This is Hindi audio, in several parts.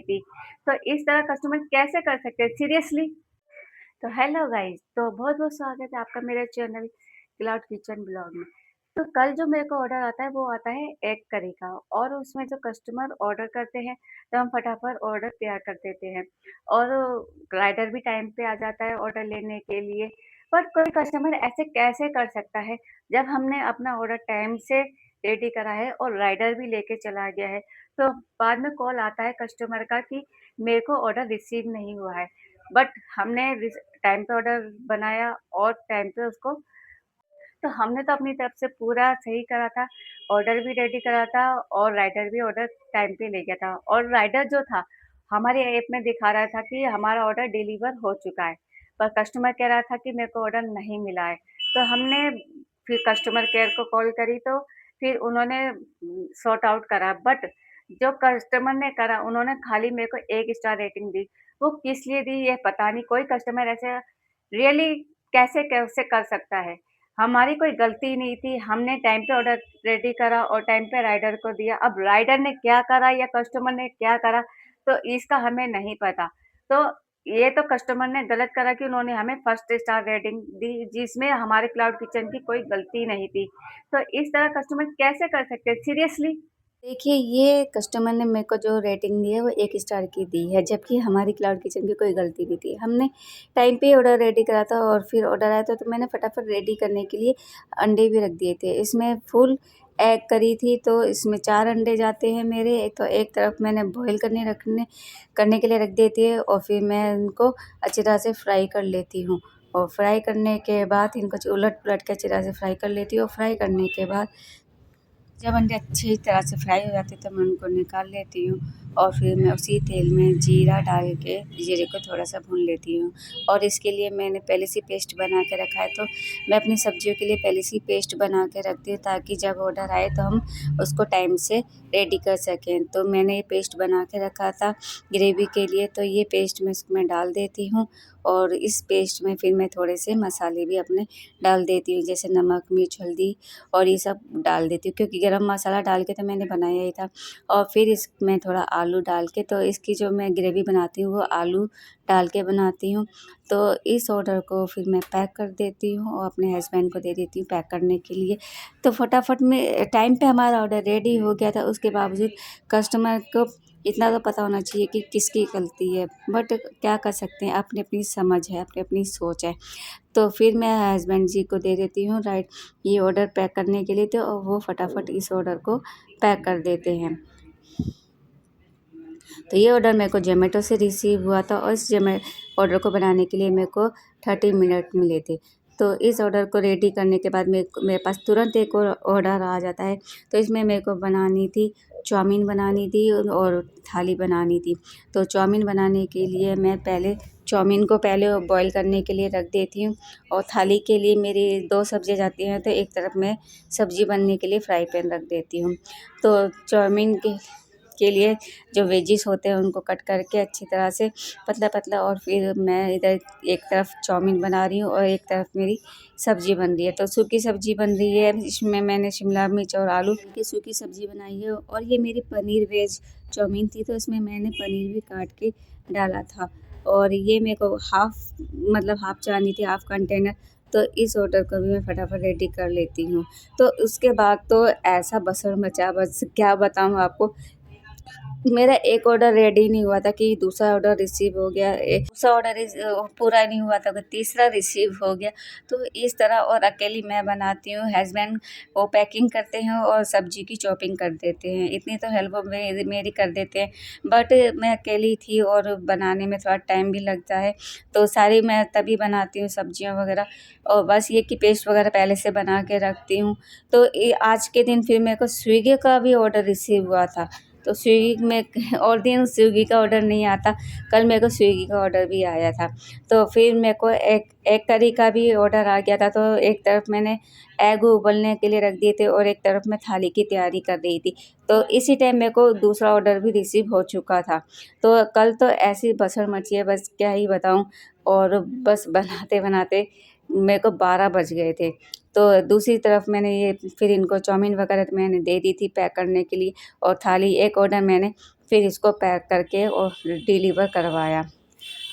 नहीं थी। तो इस तरह कस्टमर कैसे कर सकते हैं सीरियसली? तो हेलो गाइस, तो बहुत-बहुत स्वागत है आपका मेरे चैनल क्लाउड किचन ब्लॉग में। तो कल जो मेरे को ऑर्डर आता है वो आता है एग करी का, और उसमें जो कस्टमर ऑर्डर करते हैं तो हम फटाफट ऑर्डर तैयार कर देते हैं, और राइडर भी टाइम पे आ जाता है ऑर्डर लेने के लिए। पर कोई कस्टमर ऐसे कैसे कर सकता है जब हमने अपना ऑर्डर टाइम से रेडी करा है और राइडर भी लेके चला गया है, तो बाद में कॉल आता है कस्टमर का कि मेरे को ऑर्डर रिसीव नहीं हुआ है। बट हमने टाइम पे ऑर्डर बनाया और टाइम पे उसको, तो हमने तो अपनी तरफ से पूरा सही करा था, ऑर्डर भी रेडी करा था और राइडर भी ऑर्डर टाइम पे ले गया था, और राइडर जो था, हमारे ऐप में दिखा रहा था कि हमारा ऑर्डर डिलीवर हो चुका है, पर कस्टमर कह रहा था कि मेरे को ऑर्डर नहीं मिला है। तो हमने फिर कस्टमर केयर को कॉल करी, तो फिर उन्होंने सॉर्ट आउट करा, बट जो कस्टमर ने करा उन्होंने खाली मेरे को 1 स्टार रेटिंग दी। वो किस लिए दी ये पता नहीं, कोई कस्टमर ऐसे रियली कैसे कैसे कर सकता है? हमारी कोई गलती नहीं थी, हमने टाइम पे ऑर्डर रेडी करा और टाइम पे राइडर को दिया। अब राइडर ने क्या करा या कस्टमर ने क्या करा, तो इसका हमें नहीं पता। तो ये तो कस्टमर ने गलत करा कि उन्होंने हमें फर्स्ट स्टार रेटिंग दी, जिसमें हमारे क्लाउड किचन की कोई गलती नहीं थी। तो इस तरह कस्टमर कैसे कर सकते हैं सीरियसली? देखिए, ये कस्टमर ने मेरे को जो रेटिंग दी है वो 1 स्टार की दी है, जबकि हमारी क्लाउड किचन की कोई गलती नहीं थी। हमने टाइम पे ऑर्डर रेडी करा था और फिर ऑर्डर आया था तो मैंने फटाफट रेडी करने के लिए अंडे भी रख दिए थे। इसमें फुल एग करी थी तो इसमें 4 अंडे जाते हैं मेरे, तो एक तरफ मैंने बॉयल करने के लिए रख दिए थे और फिर मैं उनको अच्छी तरह से फ्राई कर लेती हूँ। और फ्राई करने के बाद इनको उलट-पुलट के अच्छी तरह से फ्राई कर लेती हूँ और फ्राई करने के बाद जब अंडे अच्छी तरह से फ्राई हो जाते हैं तो मैं उनको निकाल लेती हूँ और फिर मैं उसी तेल में जीरा डाल के जीरे को थोड़ा सा भून लेती हूँ। और इसके लिए मैंने पहले से पेस्ट बना के रखा है, तो मैं अपनी सब्जियों के लिए पहले से पेस्ट बना के रखती हूँ ताकि जब ऑर्डर आए तो हम उसको टाइम से रेडी कर सकें। तो मैंने ये पेस्ट बना के रखा था ग्रेवी के लिए, तो ये पेस्ट मैं इसमें डाल देती हूँ और इस पेस्ट में फिर मैं थोड़े से मसाले भी अपने डाल देती हूँ, जैसे नमक, मिर्च, हल्दी और ये सब डाल देती हूँ क्योंकि गरम मसाला डाल के तो मैंने बनाया ही था। और फिर इसमें थोड़ा आलू डाल के, तो इसकी जो मैं ग्रेवी बनाती हूँ वो आलू डाल के बनाती हूँ। तो इस ऑर्डर को फिर मैं पैक कर देती हूँ और अपने हस्बैंड को दे देती हूँ पैक करने के लिए। तो फटाफट में टाइम पे हमारा ऑर्डर रेडी हो गया था, उसके बावजूद कस्टमर को इतना तो पता होना चाहिए कि किसकी गलती है, बट क्या कर सकते हैं, अपनी अपनी समझ है, अपनी अपनी सोच है। तो फिर मैं हस्बैंड जी को दे देती हूँ ये ऑर्डर पैक करने के लिए, तो वो फटाफट इस ऑर्डर को पैक कर देते हैं। तो ये ऑर्डर मेरे को ज़ोमैटो से रिसीव हुआ था और इस ऑर्डर को बनाने के लिए मेरे को 30 मिनट मिले थे। तो इस ऑर्डर को रेडी करने के बाद मेरे पास तुरंत एक और ऑर्डर आ जाता है। तो इसमें मेरे को बनानी थी चाउमीन बनानी थी और थाली बनानी थी। तो चाउमीन बनाने के लिए मैं चाउमीन को पहले बॉईल करने के लिए रख देती हूँ और थाली के लिए मेरी 2 सब्ज़ियाँ जाती हैं, तो एक तरफ मैं सब्ज़ी बनने के लिए फ्राई पैन रख देती हूँ। तो चाउमीन के लिए जो वेजिस होते हैं उनको कट करके अच्छी तरह से पतला-पतला, और फिर मैं इधर एक तरफ चाउमीन बना रही हूँ और एक तरफ मेरी सब्ज़ी बन रही है। तो सूखी सब्ज़ी बन रही है, इसमें मैंने शिमला मिर्च और आलू की सूखी सब्ज़ी बनाई है और ये मेरी पनीर वेज चाउमीन थी, तो इसमें मैंने पनीर भी काट के डाला था। और ये मेरे को हाफ़ चाहिए थी, हाफ़ कंटेनर। तो इस ऑर्डर को भी मैं फटाफट रेडी कर लेती हूँ। तो उसके बाद तो ऐसा बसर मचा, बस क्या बताऊँ आपको। मेरा एक ऑर्डर रेडी नहीं हुआ था कि दूसरा ऑर्डर रिसीव हो गया, दूसरा ऑर्डर पूरा नहीं हुआ था कि तीसरा रिसीव हो गया। तो इस तरह, और अकेली मैं बनाती हूँ, हस्बैंड वो पैकिंग करते हैं और सब्जी की चॉपिंग कर देते हैं, इतनी तो हेल्प वो मेरी कर देते हैं। बट मैं अकेली थी और बनाने में थोड़ा टाइम भी लगता है, तो सारी मैं तभी बनाती हूँ सब्जियाँ वगैरह, और बस ये कि पेस्ट वगैरह पहले से बना के रखती हूँ। तो आज के दिन फिर मेरे को स्विगी का भी ऑर्डर रिसीव हुआ था। तो स्विगी में और दिन स्विगी का ऑर्डर नहीं आता, कल मेरे को स्विगी का ऑर्डर भी आया था। तो फिर मेरे को एक एग करी का भी ऑर्डर आ गया था, तो एक तरफ मैंने एग उबलने के लिए रख दिए थे और एक तरफ मैं थाली की तैयारी कर रही थी। तो इसी टाइम मेरे को दूसरा ऑर्डर भी रिसीव हो चुका था। तो कल तो ऐसी बसर मची है, बस क्या ही बताऊँ। और बस बनाते-बनाते मेरे को 12 बज गए थे। तो दूसरी तरफ मैंने ये फिर इनको चाउमीन वगैरह तो मैंने दे दी थी पैक करने के लिए, और थाली एक ऑर्डर मैंने फिर इसको पैक करके और डिलीवर करवाया।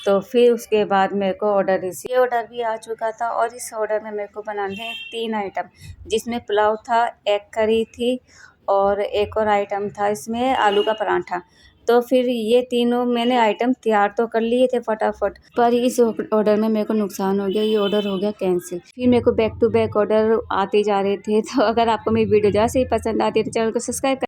तो फिर उसके बाद मेरे को ये ऑर्डर भी आ चुका था, और इस ऑर्डर में मेरे को बनाने हैं 3 आइटम, जिसमें पुलाव था, एग करी थी, और एक और आइटम था इसमें आलू का पराठा। तो फिर ये तीनों मैंने आइटम तैयार तो कर लिए थे फटाफट, पर इस ऑर्डर में मेरे को नुकसान हो गया, ये ऑर्डर हो गया कैंसिल। फिर मेरे को बैक टू बैक ऑर्डर आते जा रहे थे। तो अगर आपको मेरी वीडियो ज़्यादा से ही पसंद आती है तो चैनल को सब्सक्राइब